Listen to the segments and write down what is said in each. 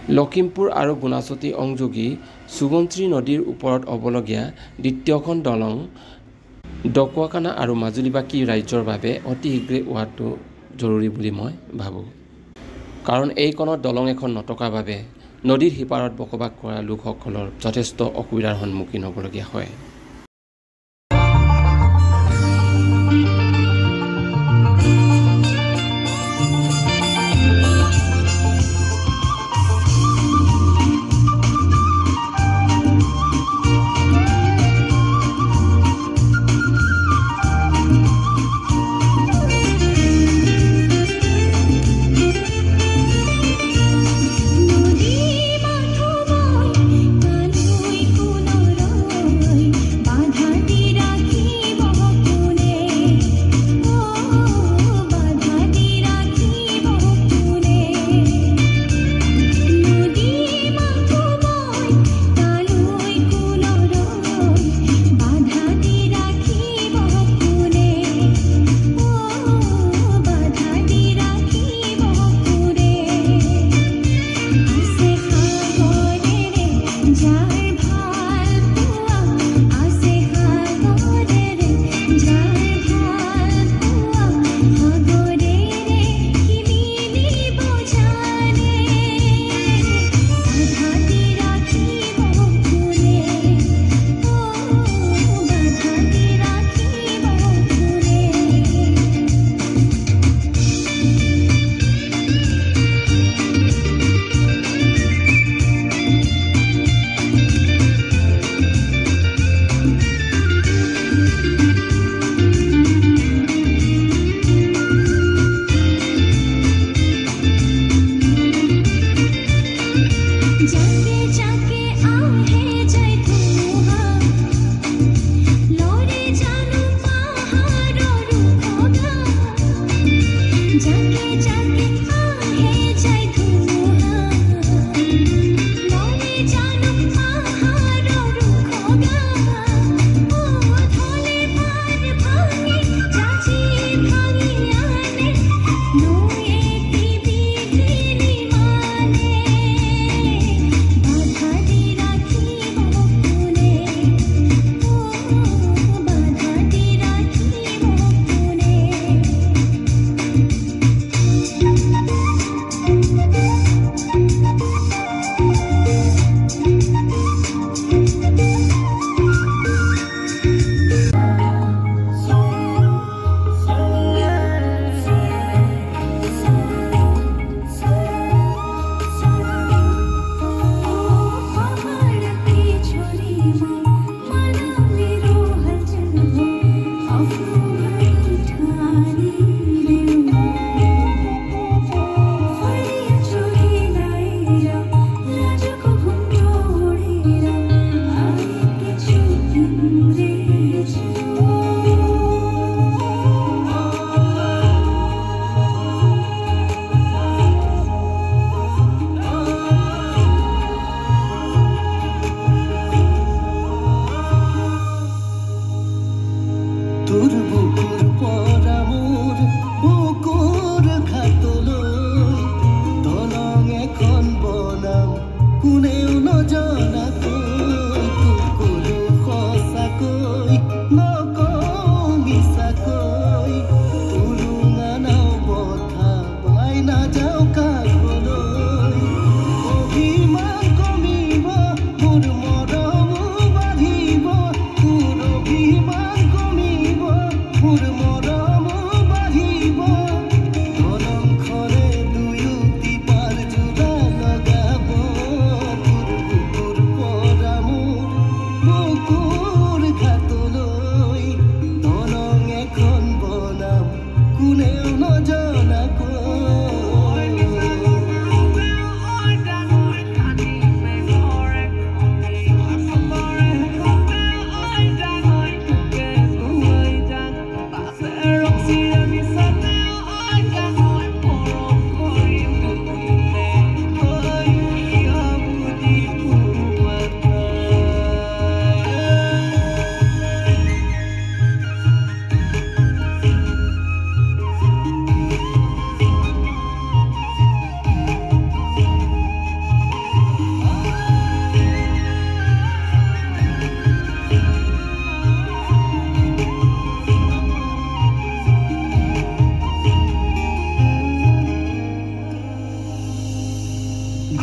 লখিমপুৰ আৰু গুণাচতী সংযোগী সোৱণশিৰি নদীৰ ওপৰত হ'বলগীয়া দ্বিতীয়খন দলং ঢকুৱাখানা আৰু মাজুলীবাসী ৰাইজৰ বাবে অতি শীঘ্ৰে হোৱাটো জৰুৰী বুলি মই ভাবোঁ। কাৰণ এইকণত দলং এখন নথকাৰ বাবে নদীৰ সিপাৰত বসবাস কৰা লোকসকলৰ যথেষ্ট অসুবিধাৰ সন্মুখীন হ'বলগীয়া হয়।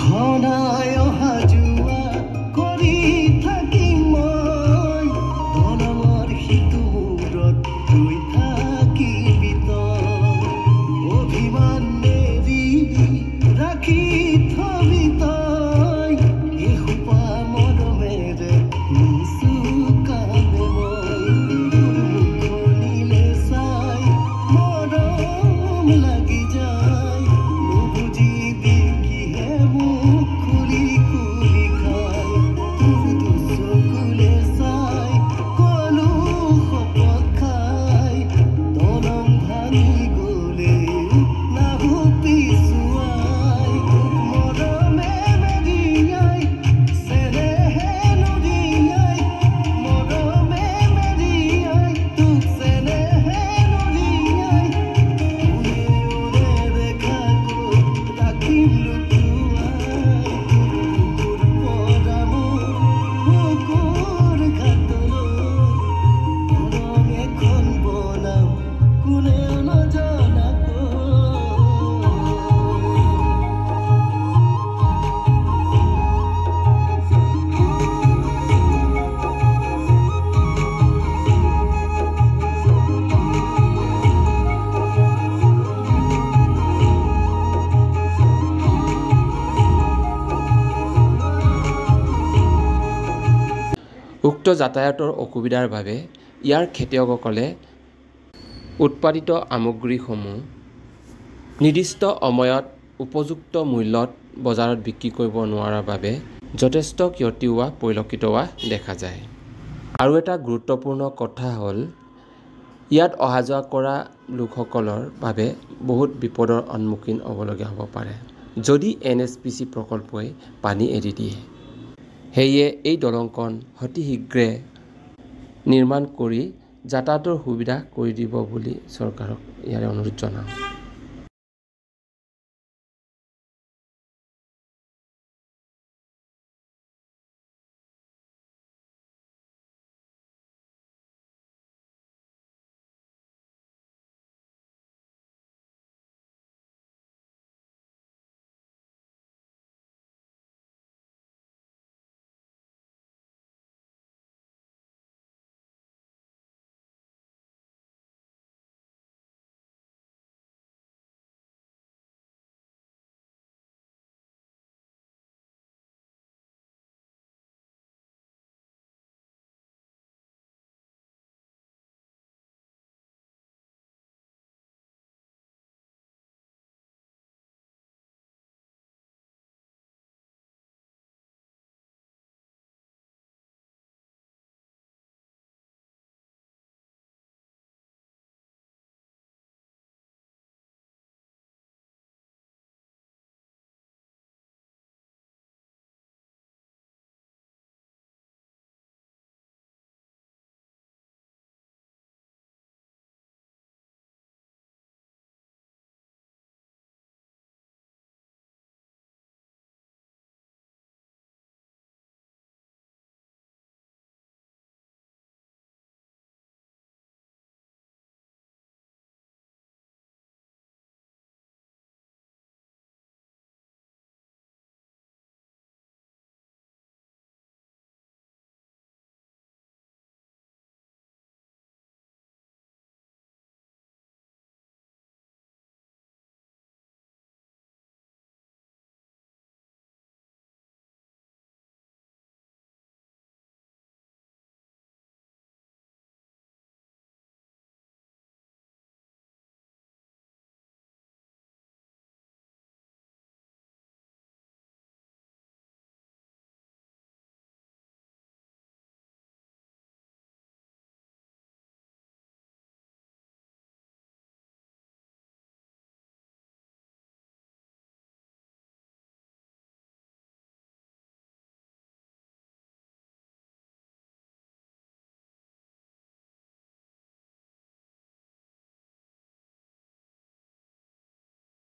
ঘনায় অহা যোৱা কৰি থাকিম মই দলঙৰ সিটো মূৰত ৰৈ থাকিবি তই অভিমান নেৰি ৰাখি থবি তই এসোপা মৰমেৰে নিচু কামে মই মুখনিলে চাই মৰম লাগি যায় নুবুজিবি কিহে মুখ খুলি খুলি খাই তোৰ চকুলে চাই কলো শপত খাই দলং ভাঙি গলে নাহো পিছুৱাই মৰমে মেৰিয়াই চেনেহে নৰিয়াই মৰমে মেৰিয়াই তোক চেনেহে নৰিয়াই উৰে উৰে দেখা গৈ ৰাখিম লুকুৱাই তোৰ পৰা মোৰ বুকুৰ ঘাটলৈ দলং এখন বনাম কোনেও নজনাকৈ উক্ত যাতায়াতৰ অসুবিধাৰ বাবে ইয়াৰ খেতিয়কসকলে উৎপাদিত সামগ্ৰীসমূহ নিৰ্দিষ্ট সময়ত উপযুক্ত মূল্যত বজাৰত বিক্ৰী কৰিব নোৱাৰাৰ বাবে যথেষ্ট ক্ষতি হোৱা পৰিলক্ষিত হোৱা দেখা যায়। আৰু এটা গুৰুত্বপূৰ্ণ কথা হ'ল ইয়াত অহা যোৱা কৰা লোকসকলৰ বাবে বহুত বিপদৰ সন্মুখীন হ'বলগীয়া হ'ব পাৰে যদি NHPC প্ৰকল্পই পানী এৰি দিয়ে। সেয়ে এই দলংখন অতি শীঘ্ৰে নিৰ্মাণ কৰি যাতায়াতৰ সুবিধা কৰি দিব বুলি চৰকাৰক ইয়াৰে অনুৰোধ জনাওঁ।